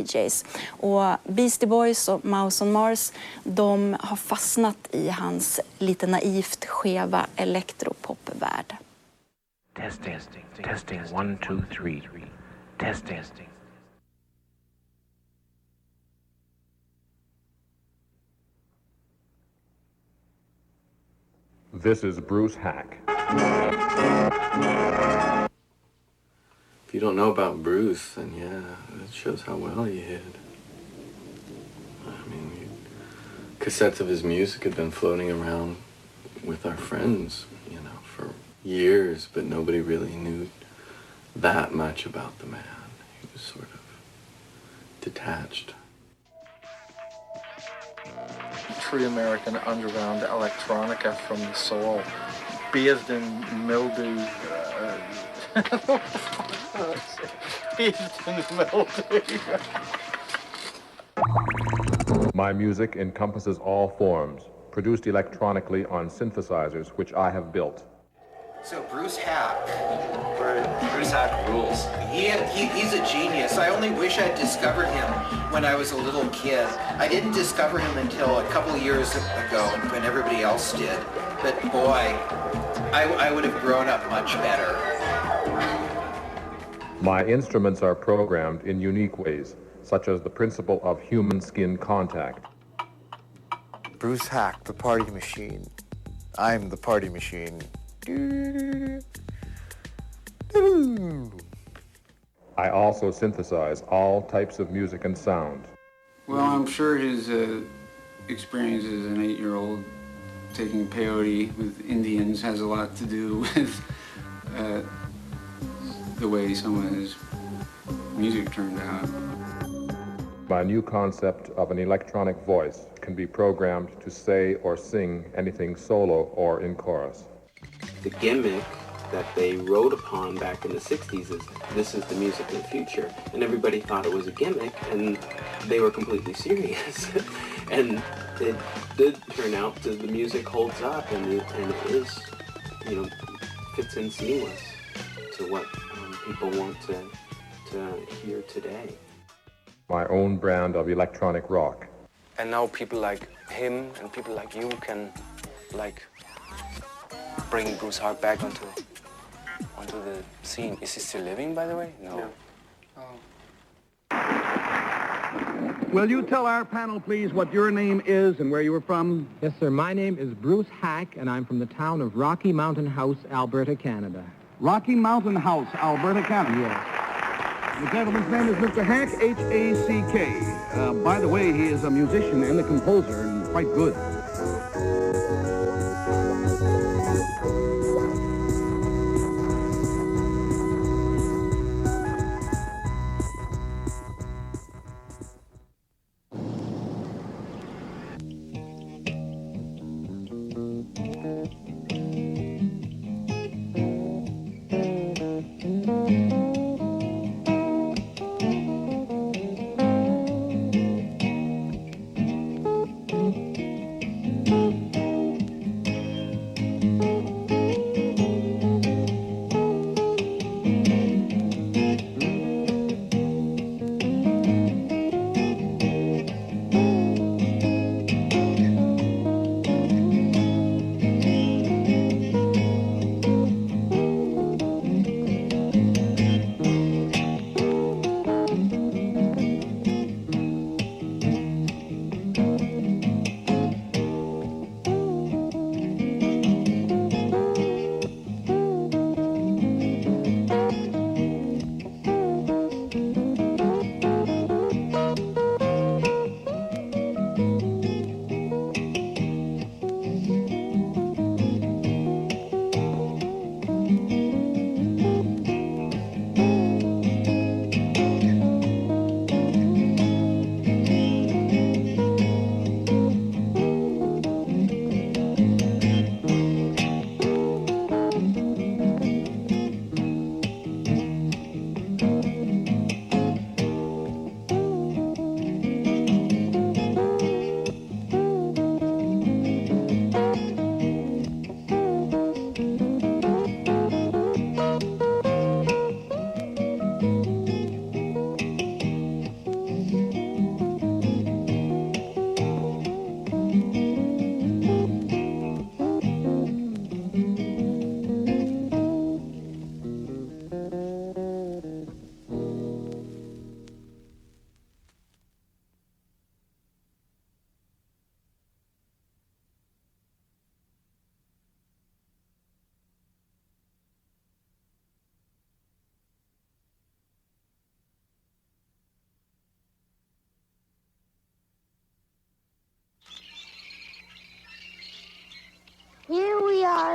DJs. Och Beastie Boys och Mouse on Mars, de har fastnat i hans lite naivt skeva elektropopvärld. Testing, 1, 2, 3. Testing. This is Bruce Haack. If you don't know about Bruce, then yeah, it shows how well he hid. I mean, cassettes of his music had been floating around with our friends, you know, for years, but nobody really knew that much about the man. He was sort of detached. True American underground electronica from the soul, bathed in mildew. Bathed in mildew. My music encompasses all forms, produced electronically on synthesizers which I have built. So Bruce Haack. Bruce Haack rules. He's a genius. I only wish I'd discovered him when I was a little kid. I didn't discover him until a couple years ago when everybody else did. But boy, I would have grown up much better. My instruments are programmed in unique ways, such as the principle of human skin contact. Bruce Haack, the party machine. I'm the party machine. I also synthesize all types of music and sound. Well, I'm sure his experience as an 8-year-old taking peyote with Indians has a lot to do with the way some of his music turned out. My new concept of an electronic voice can be programmed to say or sing anything solo or in chorus. The gimmick that they wrote upon back in the 60s is this is the music of the future. And everybody thought it was a gimmick, and they were completely serious. And it did turn out that the music holds up, and it is, you know, fits in seamless to what people want to hear today. My own brand of electronic rock. And now people like him and people like you can, like, bring Bruce Haack back onto the scene. Is he still living, by the way? No. Oh. Will you tell our panel, please, what your name is and where you were from? Yes, sir. My name is Bruce Haack, and I'm from the town of Rocky Mountain House, Alberta, Canada. Rocky Mountain House, Alberta, Canada. Yes. The gentleman's name is Mr. Haack, H-A-C-K. By the way, he is a musician and a composer, and quite good.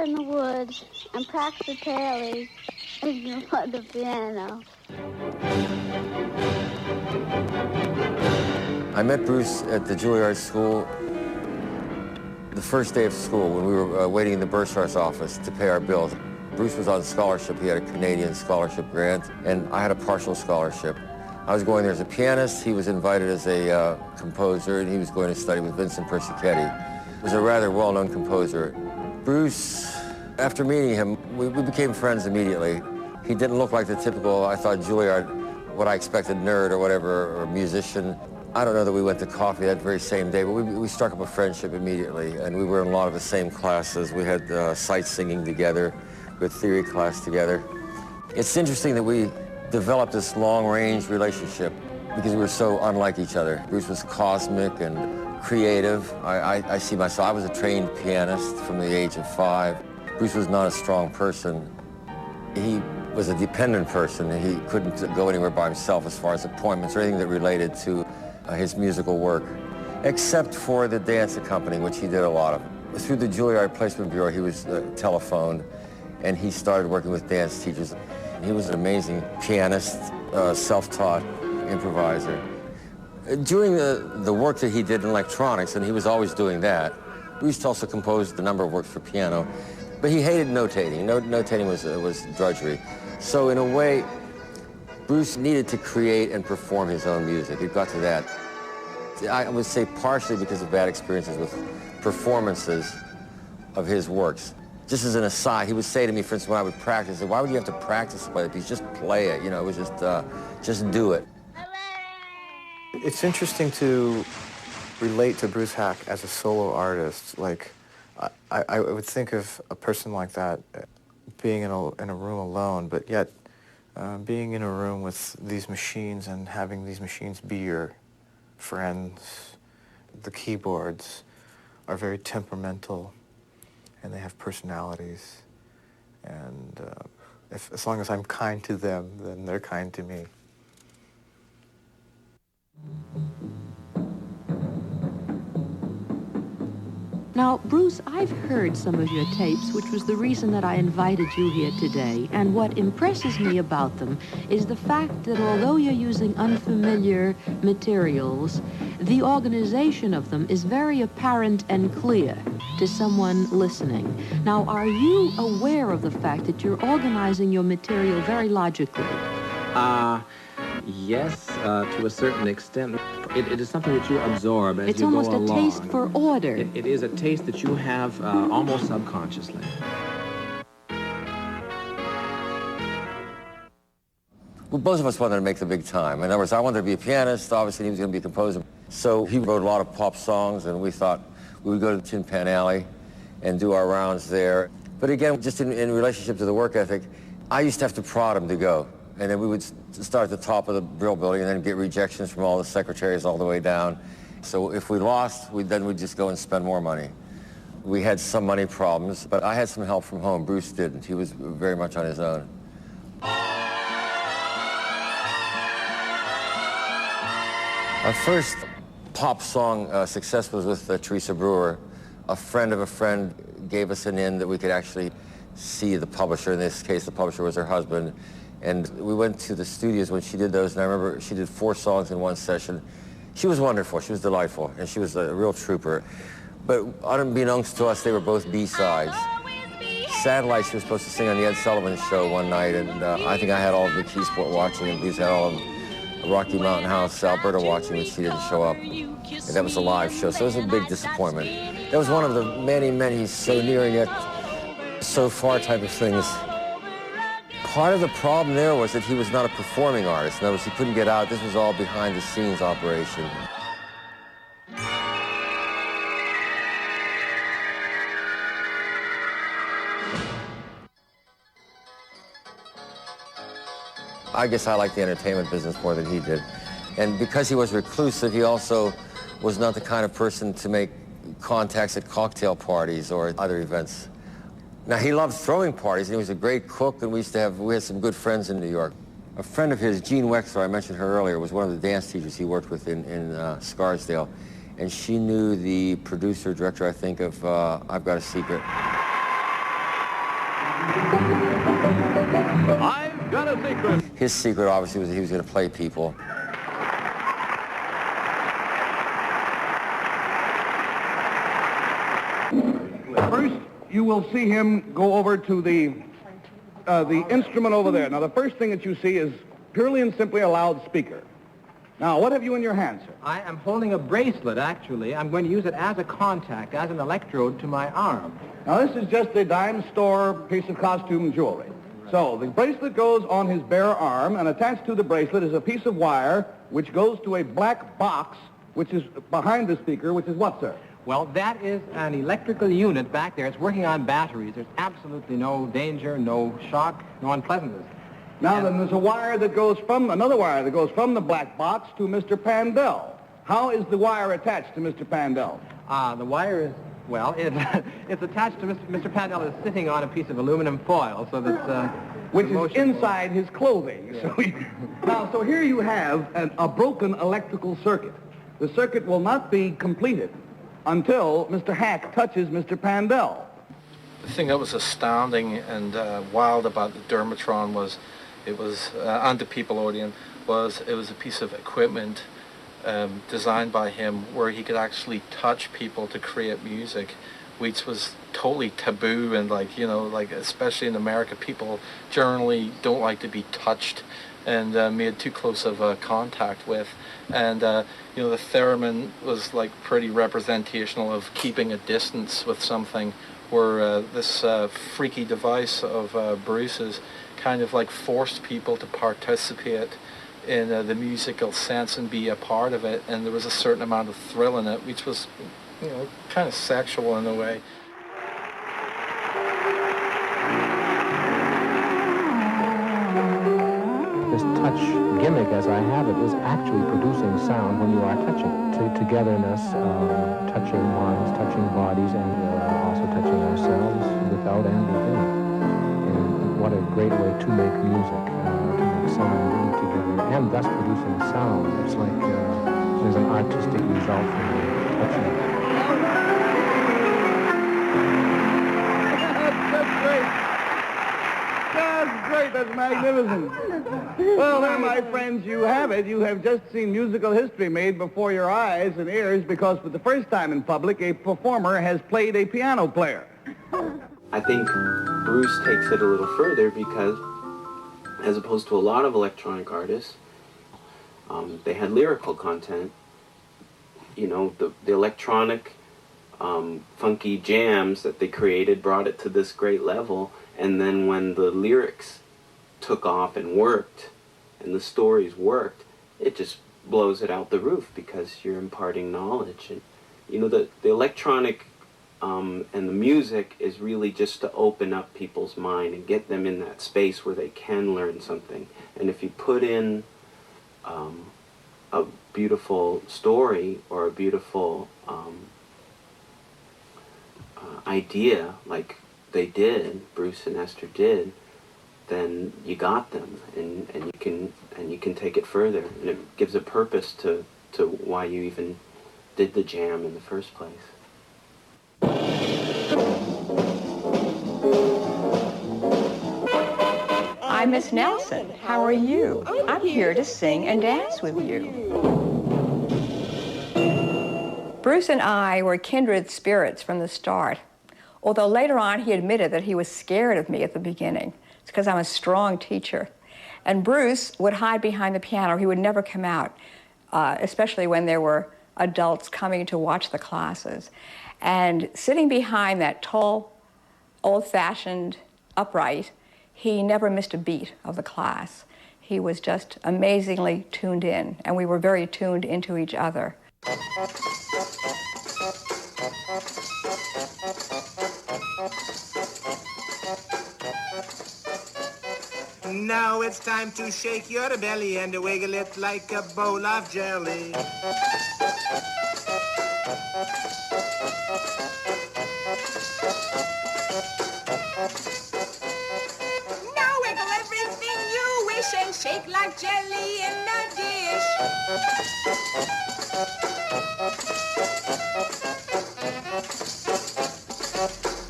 in the woods and practice daily and play the piano. I met Bruce at the Juilliard School the first day of school when we were waiting in the bursar's office to pay our bills. Bruce was on scholarship. He had a Canadian scholarship grant, and I had a partial scholarship. I was going there as a pianist. He was invited as a composer, and he was going to study with Vincent Persichetti. He was a rather well-known composer. Bruce, after meeting him, we became friends immediately. He didn't look like the typical, I thought, Juilliard, what I expected, nerd or whatever, or musician. I don't know that we went to coffee that very same day, but we struck up a friendship immediately, and we were in a lot of the same classes. We had sight singing together, we had theory class together. It's interesting that we developed this long-range relationship because we were so unlike each other. Bruce was cosmic and creative. I see myself, I was a trained pianist from the age of 5. Bruce was not a strong person. He was a dependent person. He couldn't go anywhere by himself as far as appointments or anything that related to his musical work, except for the dance company, which he did a lot of. Through the Juilliard Placement Bureau, he was telephoned, and he started working with dance teachers. He was an amazing pianist, self-taught improviser. During the work that he did in electronics, and he was always doing that, Bruce also composed a number of works for piano, but he hated notating. Notating was drudgery. So in a way, Bruce needed to create and perform his own music. It got to that. I would say partially because of bad experiences with performances of his works. Just as an aside, he would say to me, for instance, when I would practice, why would you have to practice to play the piece? Just play it, you know, it was just do it. It's interesting to relate to Bruce Haack as a solo artist. Like, I would think of a person like that being in a room alone, but yet being in a room with these machines and having these machines be your friends. The keyboards are very temperamental, and they have personalities. And as long as I'm kind to them, then they're kind to me. Now, Bruce, I've heard some of your tapes, which was the reason that I invited you here today. And what impresses me about them is the fact that although you're using unfamiliar materials, the organization of them is very apparent and clear to someone listening. Now, are you aware of the fact that you're organizing your material very logically? Yes, to a certain extent. It is something that you absorb as it's you go almost along. A taste for order. It is a taste that you have almost subconsciously. Well, both of us wanted to make the big time. In other words, I wanted to be a pianist. Obviously, he was going to be a composer. So he wrote a lot of pop songs, and we thought we would go to Tin Pan Alley and do our rounds there. But again, just in relationship to the work ethic, I used to have to prod him to go. And then we would start at the top of the Brill Building and then get rejections from all the secretaries all the way down. So if we lost, then we'd just go and spend more money. We had some money problems, but I had some help from home. Bruce didn't. He was very much on his own. Our first pop song success was with Teresa Brewer. A friend of a friend gave us an in that we could actually see the publisher. In this case, the publisher was her husband. And we went to the studios when she did those, and I remember she did 4 songs in one session. She was wonderful, she was delightful, and she was a real trooper. But unbeknownst to us, they were both B-sides. Satellite, she was supposed to sing on the Ed Sullivan Show one night, and I think I had all of McKeesport watching, and Bruce had all of Rocky Mountain House, Alberta watching, but she didn't show up. And that was a live show, so it was a big disappointment. That was one of the many, many so near and yet so far type of things. Part of the problem there was that he was not a performing artist. In other words, he couldn't get out. This was all behind-the-scenes operation. I guess I liked the entertainment business more than he did. And because he was reclusive, he also was not the kind of person to make contacts at cocktail parties or other events. Now, he loved throwing parties, and he was a great cook, and we had some good friends in New York. A friend of his, Jean Wexler, I mentioned her earlier, was one of the dance teachers he worked with in Scarsdale, and she knew the producer, director, I think, of I've Got a Secret. secret. His secret, obviously, was that he was going to play people. First, you will see him go over to the instrument over there. Now, the first thing that you see is purely and simply a loudspeaker. Now, what have you in your hand, sir? I am holding a bracelet, actually. I'm going to use it as a contact, as an electrode to my arm. Now, this is just a dime store piece of costume jewelry. So, the bracelet goes on his bare arm, and attached to the bracelet is a piece of wire which goes to a black box which is behind the speaker, which is what, sir? Well, that is an electrical unit back there. It's working on batteries. There's absolutely no danger, no shock, no unpleasantness. Now, then there's a wire that goes from, another wire that goes from the black box to Mr. Pandell. How is the wire attached to Mr. Pandell? The wire is, well, it's attached to Mr. Pandell is sitting on a piece of aluminum foil, so that's... which is inside his clothing. Yeah. So here you have a broken electrical circuit. The circuit will not be completed until Mr. Haack touches Mr. Pandell. The thing that was astounding and wild about the Dermatron was, it was, and the People Odeon, was it was a piece of equipment designed by him where he could actually touch people to create music, which was totally taboo, and like, you know, like especially in America, people generally don't like to be touched and made too close of a contact with. And you know, the theremin was like pretty representational of keeping a distance with something, where this freaky device of Bruce's kind of like forced people to participate in the musical sense and be a part of it, and there was a certain amount of thrill in it, which was, you know, kind of sexual in a way. This touch gimmick, as I have it, is actually producing sound when you are touching. Togetherness, touching minds, touching bodies, and also touching ourselves without and within. And what a great way to make music, to make sound really together, and thus producing sound. It's like there's an artistic result from the touching. That's great. That's great. That's magnificent. Well, then, my friends, you have it. You have just seen musical history made before your eyes and ears, because for the first time in public, a performer has played a piano player. I think Bruce takes it a little further because, as opposed to a lot of electronic artists, they had lyrical content. You know, the electronic funky jams that they created brought it to this great level, and then when the lyrics took off and worked, and the stories worked, it just blows it out the roof because you're imparting knowledge. And you know, the electronic and the music is really just to open up people's mind and get them in that space where they can learn something. And if you put in a beautiful story or a beautiful idea, like they did, Bruce and Esther did, then you got them, and you can take it further, and it gives a purpose to why you even did the jam in the first place. I'm Miss Nelson. How are you? I'm here to sing and dance with you. Bruce and I were kindred spirits from the start, although later on he admitted that he was scared of me at the beginning. It's because I'm a strong teacher. And Bruce would hide behind the piano. He would never come out, especially when there were adults coming to watch the classes. And sitting behind that tall, old-fashioned upright, he never missed a beat of the class. He was just amazingly tuned in, and we were very tuned into each other. Now it's time to shake your belly and wiggle it like a bowl of jelly. Now wiggle everything you wish and shake like jelly in a dish.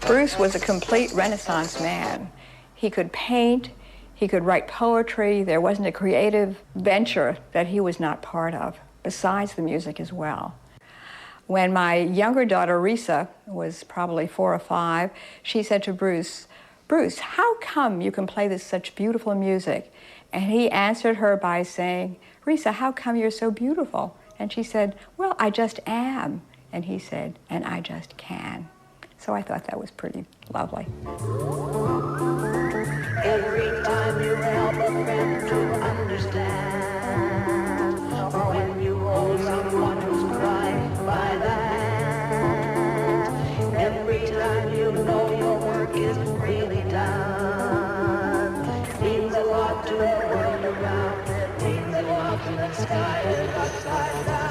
Bruce was a complete Renaissance man. He could paint, He could write poetry. There wasn't a creative venture that he was not part of, besides the music as well. When my younger daughter, Risa, was probably 4 or 5, she said to Bruce, "Bruce, how come you can play this such beautiful music?" And he answered her by saying, "Risa, how come you're so beautiful?" And she said, "Well, I just am." And he said, "And I just can." So I thought that was pretty lovely. Every time you help a friend to understand, or when you hold someone who's crying by the hand, every time you know your work is really done, means a lot to the world around, it means a lot to the sky and upside down.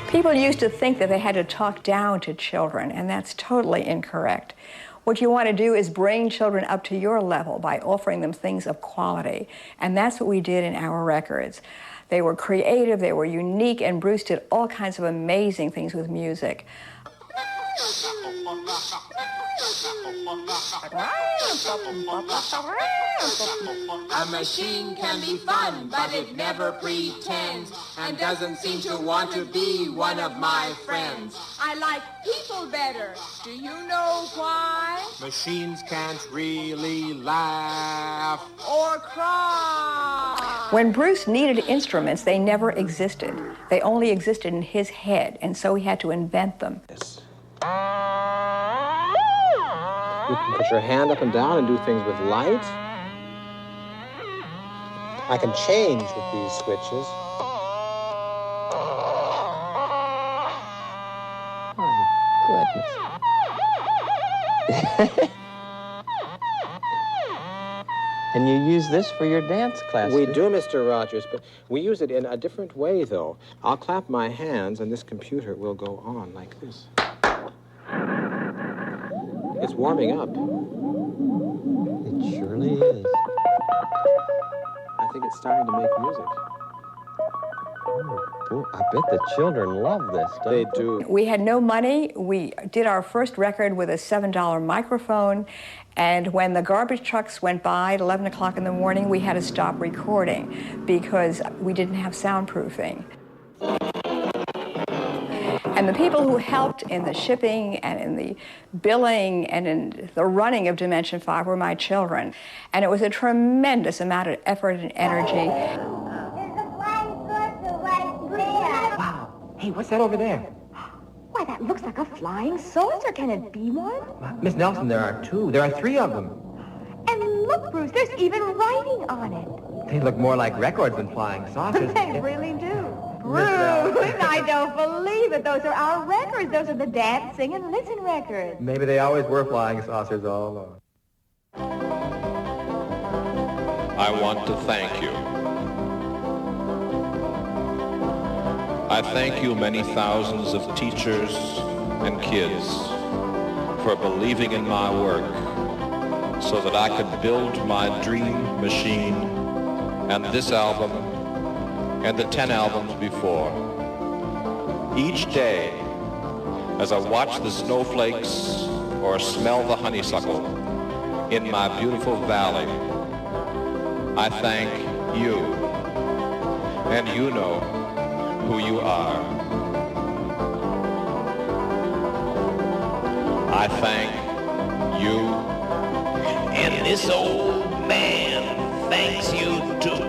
People used to think that they had to talk down to children, and that's totally incorrect. What you want to do is bring children up to your level by offering them things of quality, and that's what we did in our records. They were creative, they were unique, and Bruce did all kinds of amazing things with music. A machine can be fun, but it never pretends and doesn't seem to want to be one of my friends. I like people better. Do you know why? Machines can't really laugh Or cry. When Bruce needed instruments, they never existed. They only existed in his head, and so he had to invent them. You can put your hand up and down and do things with light. I can change with these switches. My goodness. And you use this for your dance class? We do, Mr. Rogers, but we use it in a different way, though. I'll clap my hands, and this computer will go on like this. It's warming up. It surely is. I think it's starting to make music. Oh, I bet the children love this stuff. They do. We had no money. We did our first record with a $7 microphone, and when the garbage trucks went by at 11 o'clock in the morning, we had to stop recording because we didn't have soundproofing. And the people who helped in the shipping and in the billing and in the running of Dimension 5 were my children. And it was a tremendous amount of effort and energy. Wow. Hey, what's that over there? Why, that looks like a flying saucer. Can it be one? Miss Nelson, there are 2. There are 3 of them. And look, Bruce, there's even writing on it. They look more like records than flying saucers. They really do. Bruce, I don't believe it. Those are our records. Those are the dance, sing, and listen records. Maybe they always were flying saucers all along. I want to thank you. I thank you, many thousands of teachers and kids, for believing in my work so that I could build my dream machine and this album and the 10 albums before. Each day, as I watch the snowflakes or smell the honeysuckle in my beautiful valley, I thank you, and you know who you are. I thank you, and this old man thanks you too.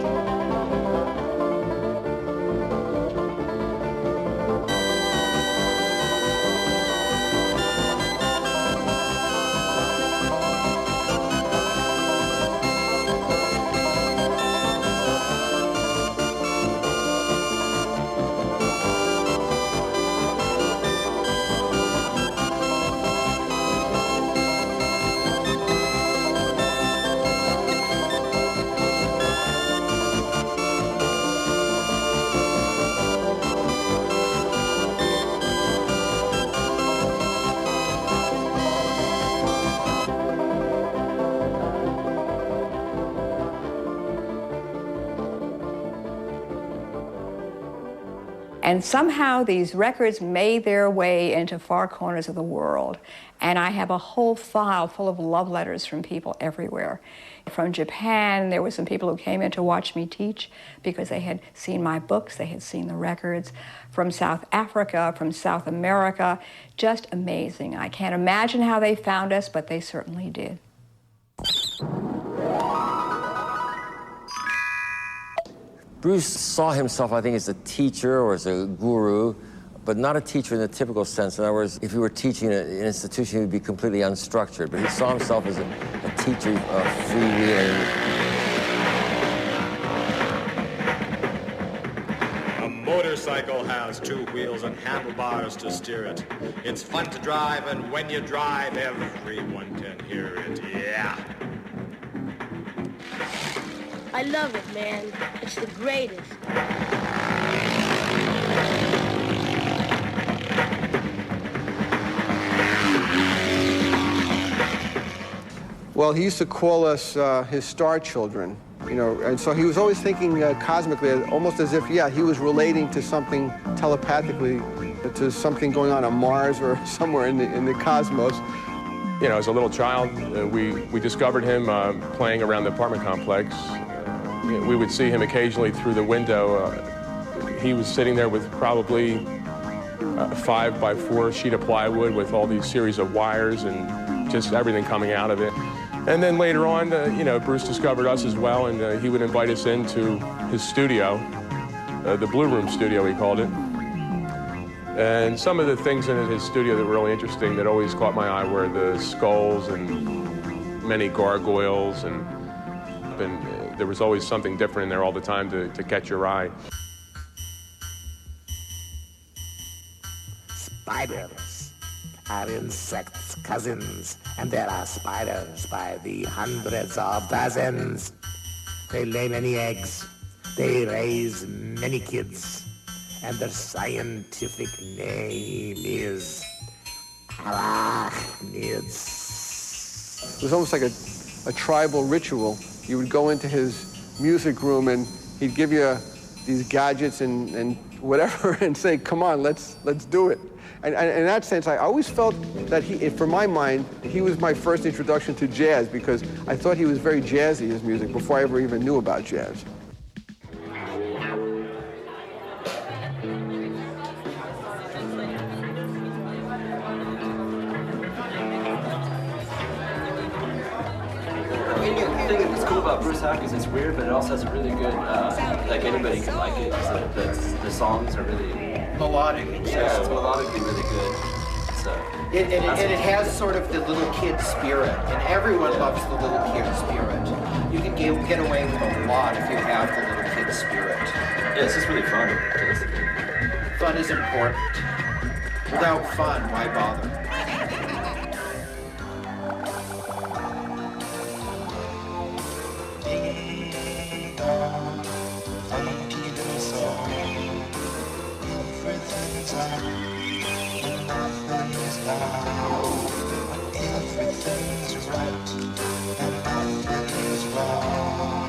And somehow these records made their way into far corners of the world. And I have a whole file full of love letters from people everywhere. From Japan, there were some people who came in to watch me teach because they had seen my books, they had seen the records. From South Africa, from South America, just amazing. I can't imagine how they found us, but they certainly did. Bruce saw himself, I think, as a teacher or as a guru, but not a teacher in the typical sense. In other words, if he were teaching an institution, he would be completely unstructured. But he saw himself as a teacher of freewheeling. A motorcycle has 2 wheels and handlebars to steer it. It's fun to drive, and when you drive, everyone can hear it. Yeah. I love it, man. It's the greatest. Well, he used to call us his star children, you know, and so he was always thinking cosmically, almost as if, yeah, he was relating to something telepathically, to something going on Mars or somewhere in the cosmos. You know, as a little child, we discovered him playing around the apartment complex. We would see him occasionally through the window. He was sitting there with probably a 5x4 sheet of plywood with all these series of wires and just everything coming out of it. And then later on, you know, Bruce discovered us as well, and he would invite us into his studio, the Blue Room studio, he called it. And some of the things in his studio that were really interesting that always caught my eye were the skulls and many gargoyles, and there was always something different in there all the time to catch your eye. Spiders are insects' cousins, and there are spiders by the hundreds of dozens. They lay many eggs, they raise many kids, and their scientific name is arachnids. It was almost like a tribal ritual. You would go into his music room and he'd give you these gadgets and whatever and say, come on, let's do it. And in that sense, I always felt that for my mind, he was my first introduction to jazz because I thought he was very jazzy, his music, before I ever even knew about jazz. The thing that's cool about Bruce Haack is it's weird, but it also has a really good, like anybody can like it. The songs are really melodic. Yeah, it's melodically really good. So it has sort of the little kid spirit, and everyone loves the little kid spirit. You can get away with a lot if you have the little kid spirit. Yeah, it's just really fun. Fun is important. Without fun, why bother? Everything's right and nothing is wrong,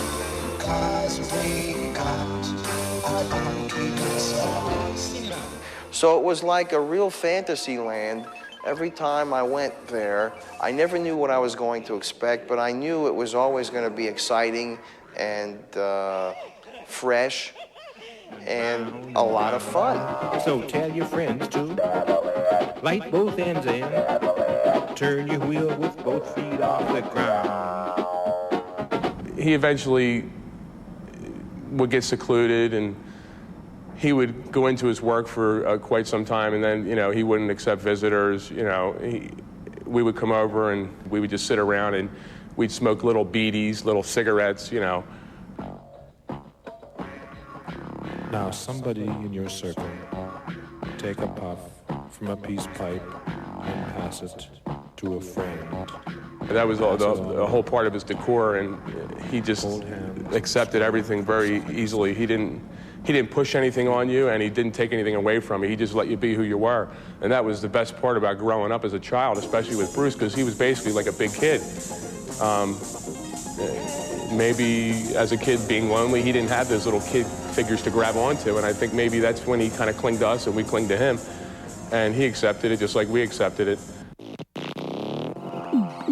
'cause we got our own songs. So it was like a real fantasy land. Every time I went there, I never knew what I was going to expect, but I knew it was always going to be exciting and fresh and a lot of fun. So tell your friends to light both ends in, turn your wheel with both feet off the ground. He eventually would get secluded, and he would go into his work for quite some time, and then, you know, he wouldn't accept visitors. You know, we would come over and we would just sit around and we'd smoke little beadies, little cigarettes, you know. Now, somebody in your circle, take a puff from a peace pipe and pass it to a friend. That was all, the whole part of his decor, and he just accepted everything very easily. He didn't push anything on you, and he didn't take anything away from you. He just let you be who you were. And that was the best part about growing up as a child, especially with Bruce, because he was basically like a big kid. Maybe as a kid being lonely, he didn't have those little kid figures to grab onto, and I think maybe that's when he kind of clinged to us and we clinged to him, and he accepted it just like we accepted it.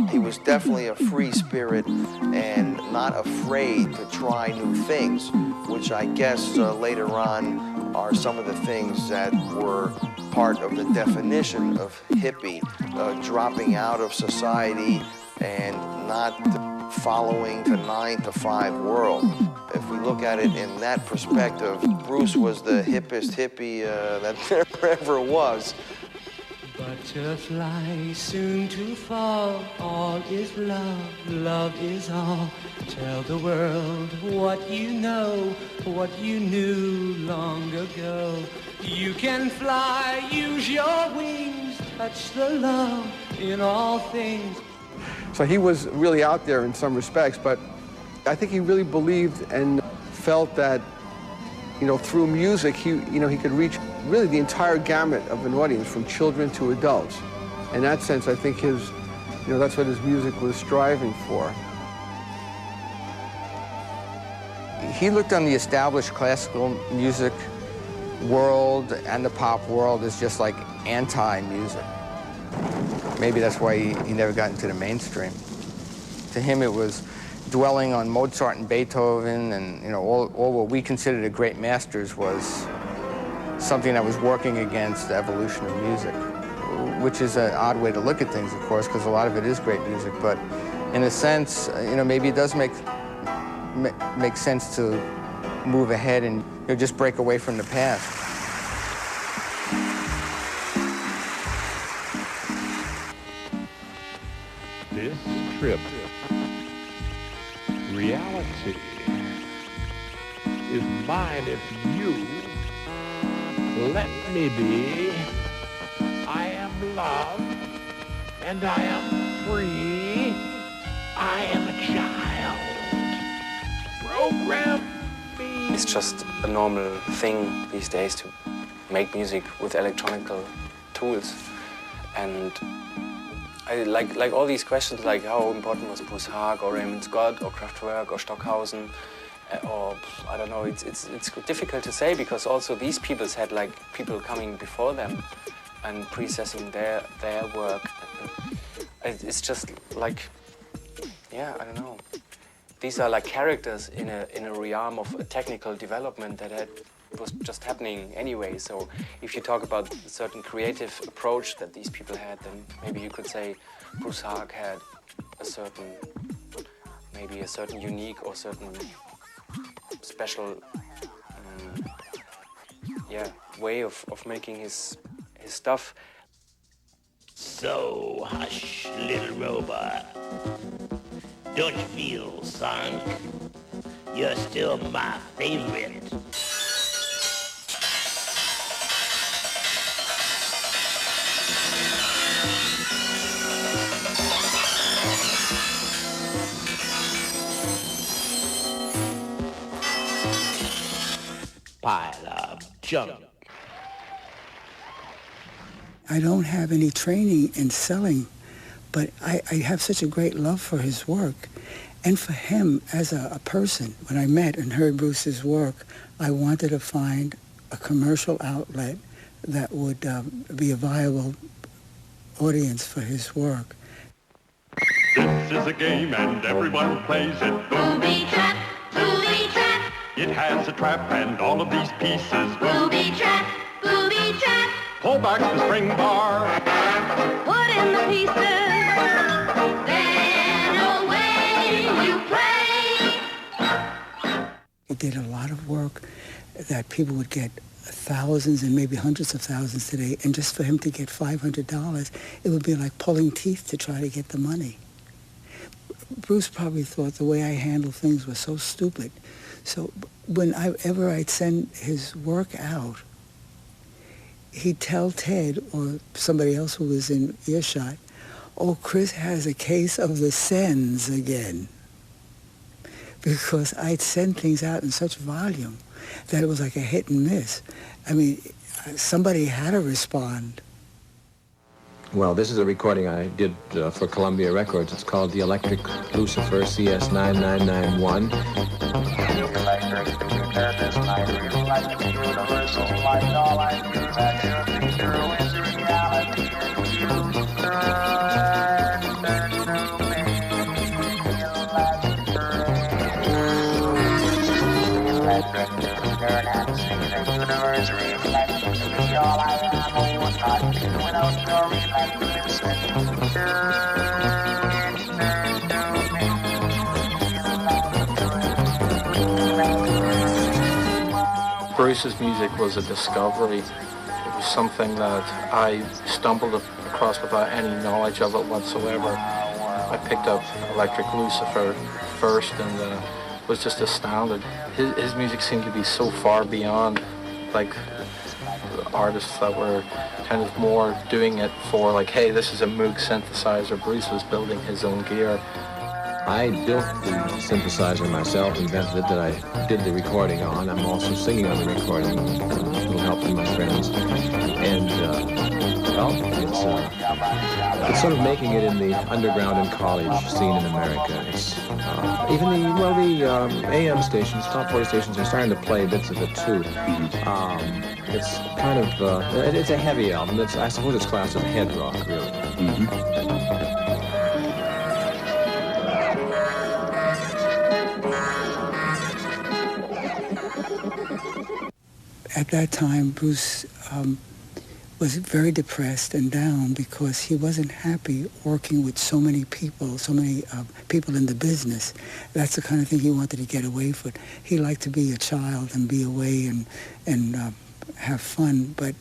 He was definitely a free spirit and not afraid to try new things, which I guess later on are some of the things that were part of the definition of hippie, dropping out of society and not following the 9-to-5 world. If we look at it in that perspective, Bruce was the hippest hippie that there ever was. Butterfly soon to fall, all is love, love is all. Tell the world what you know, what you knew long ago. You can fly, use your wings, touch the love in all things. So he was really out there in some respects, but I think he really believed and felt that, you know, through music, he could reach really the entire gamut of an audience, from children to adults. In that sense, I think that's what his music was striving for. He looked on the established classical music world and the pop world as just like anti-music. Maybe that's why he never got into the mainstream. To him, it was dwelling on Mozart and Beethoven, and all what we considered the great masters was something that was working against the evolution of music, which is an odd way to look at things, of course, because a lot of it is great music. But in a sense, maybe it does make sense to move ahead and just break away from the past. This trip, reality, is mine if you let me be. I am love, and I am free. I am a child. Program me. It's just a normal thing these days to make music with electronic tools. And I like all these questions, like how important was Bruce Haack or Raymond Scott or Kraftwerk or Stockhausen, or I don't know. It's difficult to say, because also these people had like people coming before them and processing their work. It's just like, yeah, I don't know. These are like characters in a realm of a technical development that was just happening anyway. So if you talk about a certain creative approach that these people had, then maybe you could say Bruce Haack had a certain unique or certain special way of making his stuff. So hush, little robot. Don't you feel sunk? You're still my favorite. Pile of junk. I don't have any training in selling, but I have such a great love for his work and for him as a person. When I met and heard Bruce's work, I wanted to find a commercial outlet that would be a viable audience for his work. This is a game and everyone plays it. Booby trap, booby trap. It has a trap and all of these pieces. Booby trap, booby trap. Pull back the spring bar. Put in the pieces. Then away you play. He did a lot of work that people would get thousands and maybe hundreds of thousands today, and just for him to get $500, it would be like pulling teeth to try to get the money. Bruce probably thought the way I handled things was so stupid. So whenever I'd send his work out, he'd tell Ted or somebody else who was in earshot, "Oh, Chris has a case of the sends again." Because I'd send things out in such volume that it was like a hit and miss. I mean, somebody had to respond. Well, this is a recording I did for Columbia Records. It's called the Electric Lucifer CS9991. Bruce's music was a discovery. It was something that I stumbled across without any knowledge of it whatsoever. I picked up Electric Lucifer first and was just astounded. His music seemed to be so far beyond like artists that were kind of more doing it for like, hey, this is a Moog synthesizer. Bruce was building his own gear. I built the synthesizer myself, invented it, that I did the recording on. I'm also singing on the recording, with a little help from my friends. And, well, it's sort of making it in the underground and college scene in America. It's even the AM stations, top 40 stations, are starting to play bits of it too. It's kind of, it's a heavy album. I suppose it's classed as head rock, really. At that time, Bruce was very depressed and down because he wasn't happy working with so many people in the business. That's the kind of thing he wanted to get away from. He liked to be a child and be away and have fun, but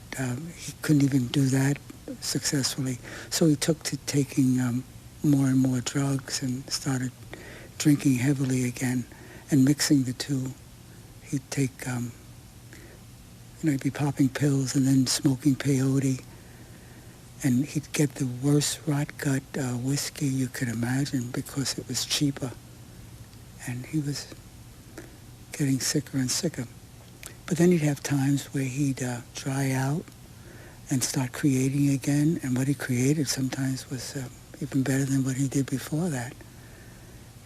he couldn't even do that successfully. So he took to taking more and more drugs and started drinking heavily again and mixing the two. He'd take he'd be popping pills and then smoking peyote. And he'd get the worst rot-gut whiskey you could imagine because it was cheaper. And he was getting sicker and sicker. But then he'd have times where he'd dry out and start creating again. And what he created sometimes was even better than what he did before that.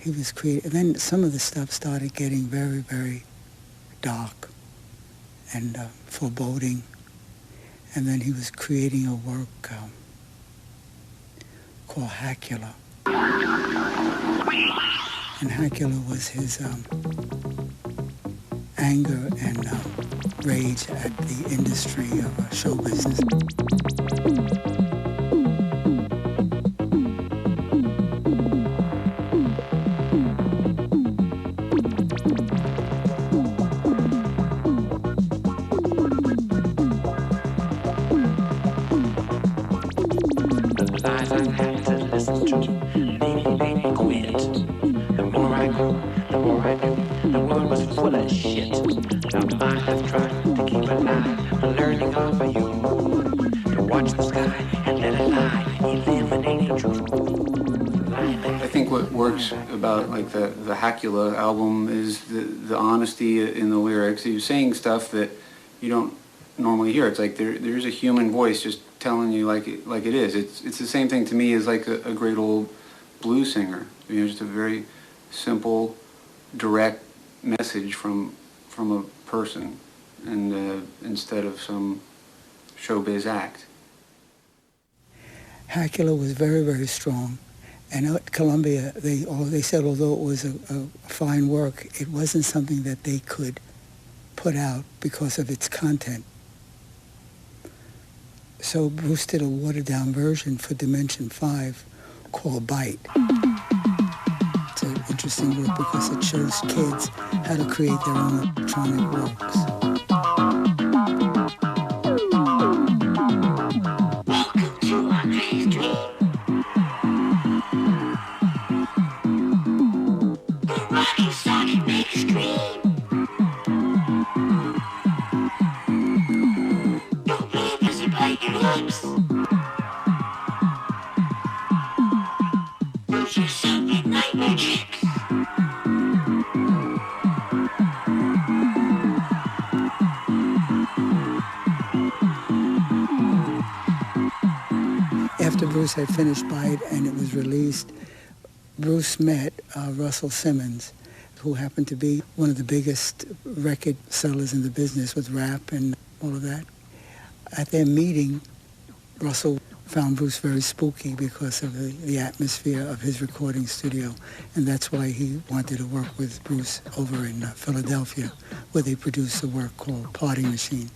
He was creating. And then some of the stuff started getting very, very dark and foreboding. And then he was creating a work called Hackula. And Hackula was his anger and rage at the industry of show business. About like the Hackula album is the honesty in the lyrics. He was saying stuff that you don't normally hear. It's like there's a human voice just telling you like it is. It's the same thing to me as like a great old blues singer. You know, just a very simple, direct message from a person, and instead of some showbiz act. Hackula was very, very strong. And at Columbia, they said although it was a fine work, it wasn't something that they could put out because of its content. So Bruce did a watered-down version for Dimension 5 called Bite. It's an interesting work because it shows kids how to create their own electronic works. After Bruce had finished by it and it was released, Bruce met Russell Simmons, who happened to be one of the biggest record sellers in the business with rap and all of that. At their meeting, Russell found Bruce very spooky because of the atmosphere of his recording studio, and that's why he wanted to work with Bruce over in Philadelphia, where they produced a work called Party Machine,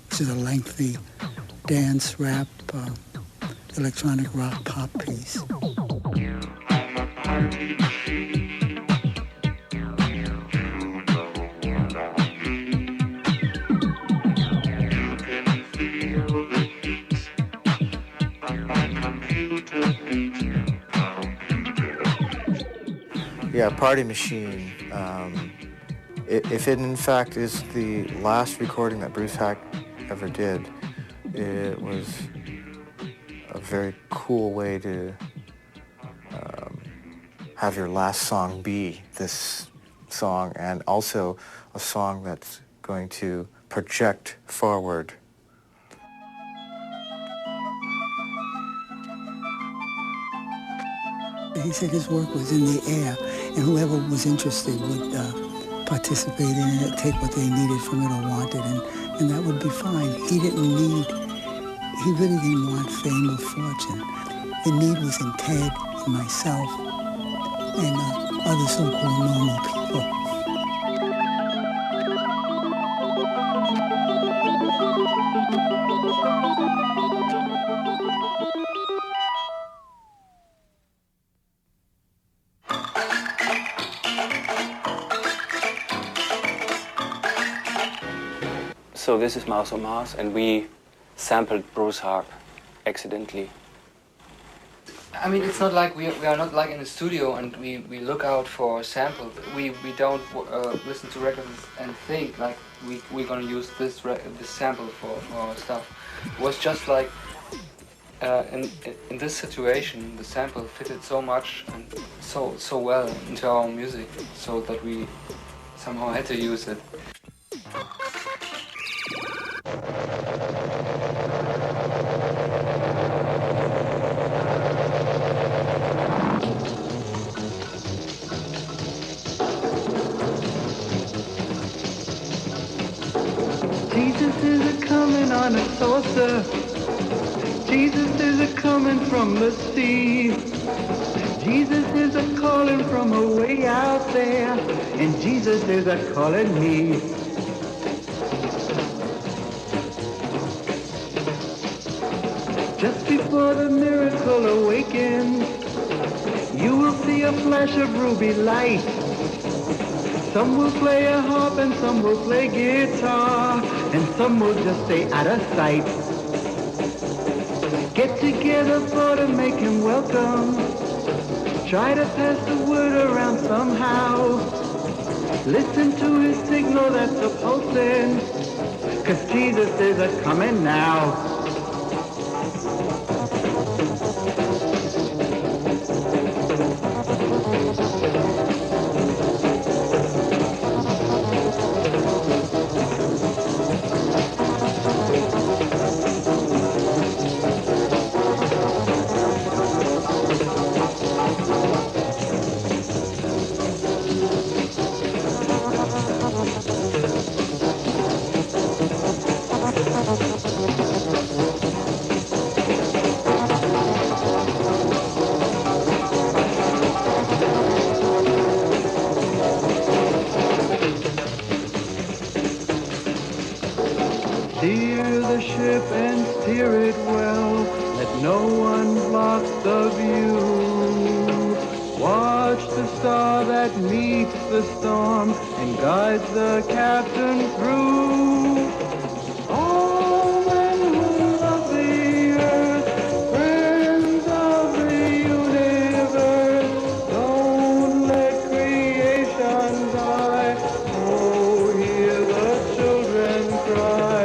which is a lengthy dance, rap, electronic rock pop piece. Yeah, Party Machine. If it in fact is the last recording that Bruce Haack ever did, it was a very cool way to have your last song be this song, and also a song that's going to project forward. He said his work was in the air, and whoever was interested would participate in it, take what they needed from it or wanted, and that would be fine. He really didn't want fame or fortune. The need was in Ted, and myself, and other so-called normal people. So this is Mouse on Mars, and we sampled Bruce Haack accidentally. I mean, it's not like we are not like in the studio and we look out for samples. We don't listen to records and think like we're gonna use this sample for our stuff. It was just like in this situation, the sample fitted so much and so well into our music, so that we somehow had to use it. Jesus is a-comin' on a saucer. Jesus is a-comin' from the sea. Jesus is a-callin' from away out there. And Jesus is a-callin' me. Just before the miracle awakens, you will see a flash of ruby light. Some will play a harp and some will play guitar, and some will just stay out of sight. Get together for to make him welcome. Try to pass the word around somehow. Listen to his signal that's a pulsing, 'cause Jesus is a-comin' now. Steer the ship and steer it well. Let no one block the view. Watch the star that meets the storm and guides the captain through. All men who love the earth, friends of the universe, don't let creation die. Oh, hear the children cry.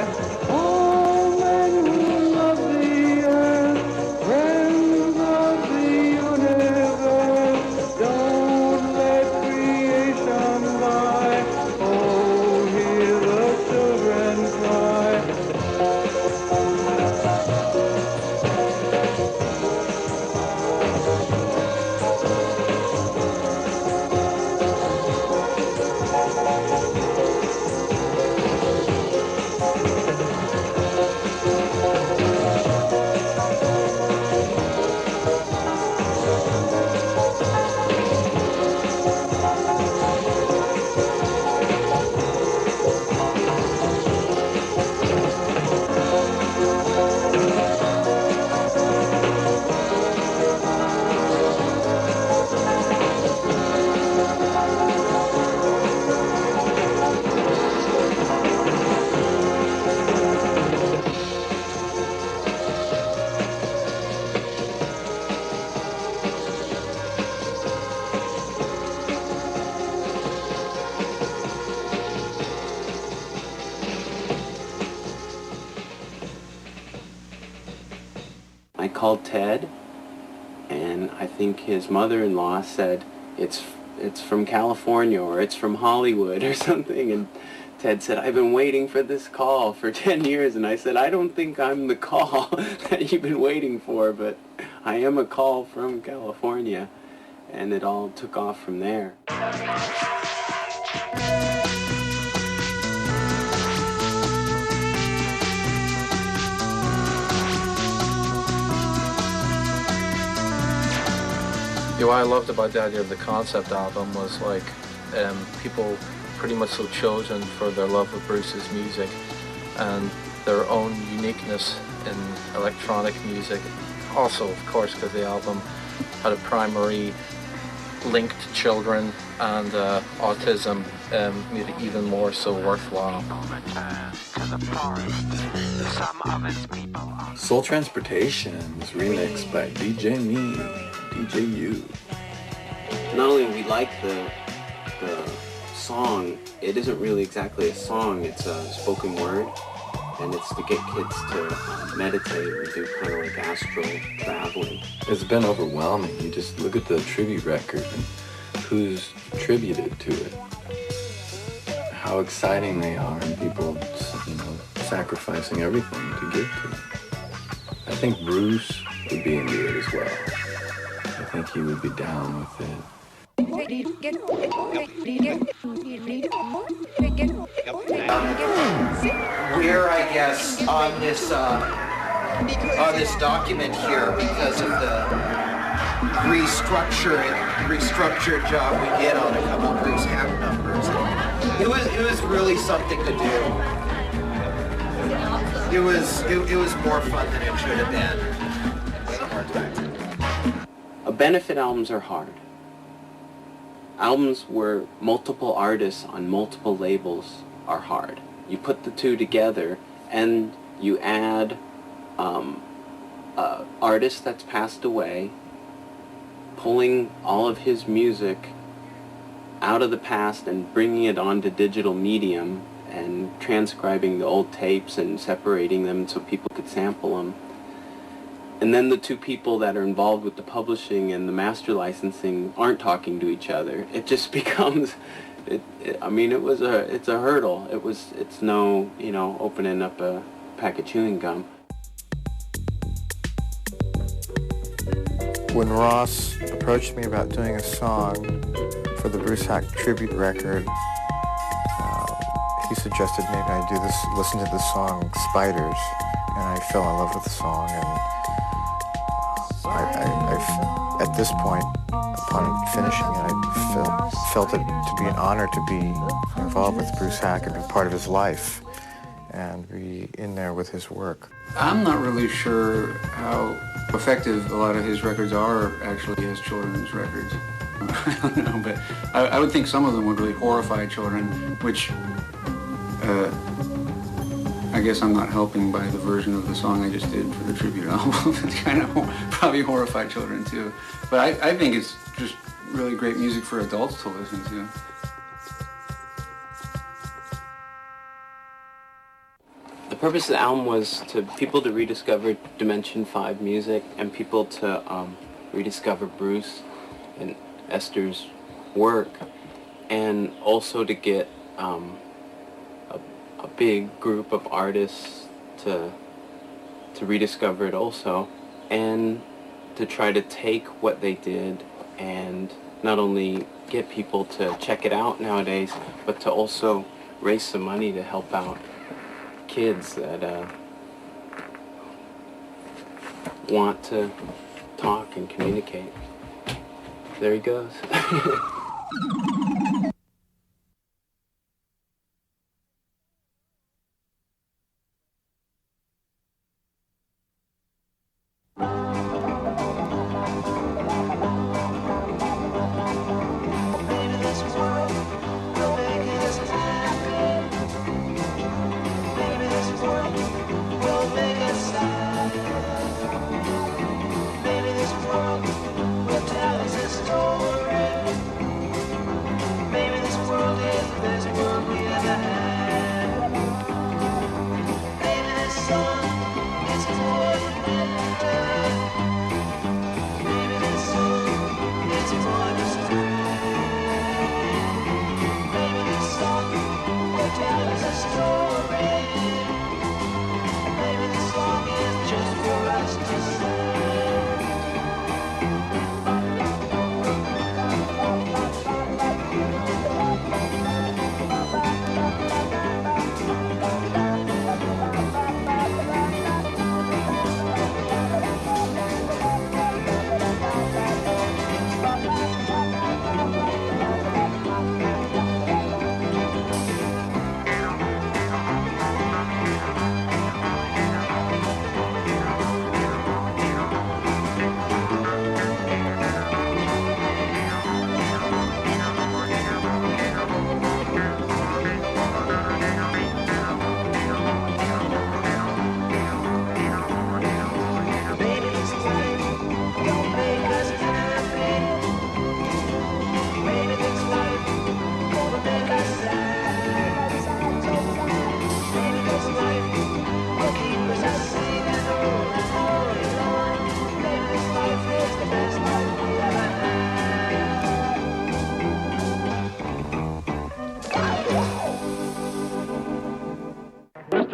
All men who love the earth, friends of the universe, don't let creation die. Oh, hear the children cry. called Ted, and I think his mother-in-law said it's from California or it's from Hollywood or something, and Ted said, I've been waiting for this call for 10 years, and I said, I don't think I'm the call that you've been waiting for, but I am a call from California, and it all took off from there. What I loved about the idea of the concept album was like people pretty much so chosen for their love of Bruce's music and their own uniqueness in electronic music. Also, of course, because the album had a primary link to children and autism, made it even more so worthwhile. Soul Transportation was remixed by DJ Me, DJ You. Not only we like the song, it isn't really exactly a song, it's a spoken word, and it's to get kids to meditate or do kind of like astral traveling. It's been overwhelming. You just look at the tribute record and who's tributed to it. How exciting they are, and people, sacrificing everything to give to it. I think Bruce would be into it as well. I think he would be down with it. We're, I guess, on this document here because of the restructured job we did on a couple of Bruce Haack numbers. It was really something to do. It was more fun than it should have been. Benefit albums are hard. Albums where multiple artists on multiple labels are hard. You put the two together and you add artist that's passed away, pulling all of his music out of the past and bringing it onto digital medium and transcribing the old tapes and separating them so people could sample them. And then the two people that are involved with the publishing and the master licensing aren't talking to each other. It just becomes, it's a hurdle. It's no, opening up a pack of chewing gum. When Ross approached me about doing a song for the Bruce Haack tribute record, he suggested maybe I do this, listen to the song Spiders, and I fell in love with the song, and I at this point, upon finishing it, I felt it to be an honor to be involved with Bruce Haack and be part of his life and be in there with his work. I'm not really sure how effective a lot of his records are actually as children's records. I don't know, but I would think some of them would really horrify children, which I guess I'm not helping by the version of the song I just did for the tribute album. It's kind of probably horrify children too. But I think it's just really great music for adults to listen to. The purpose of the album was to people to rediscover Dimension 5 music and people to rediscover Bruce and Esther's work, and also to get a big group of artists to rediscover it also, and to try to take what they did and not only get people to check it out nowadays, but to also raise some money to help out kids that want to talk and communicate. There he goes.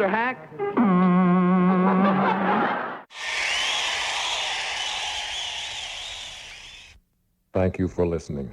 Mr. Haack? Thank you for listening.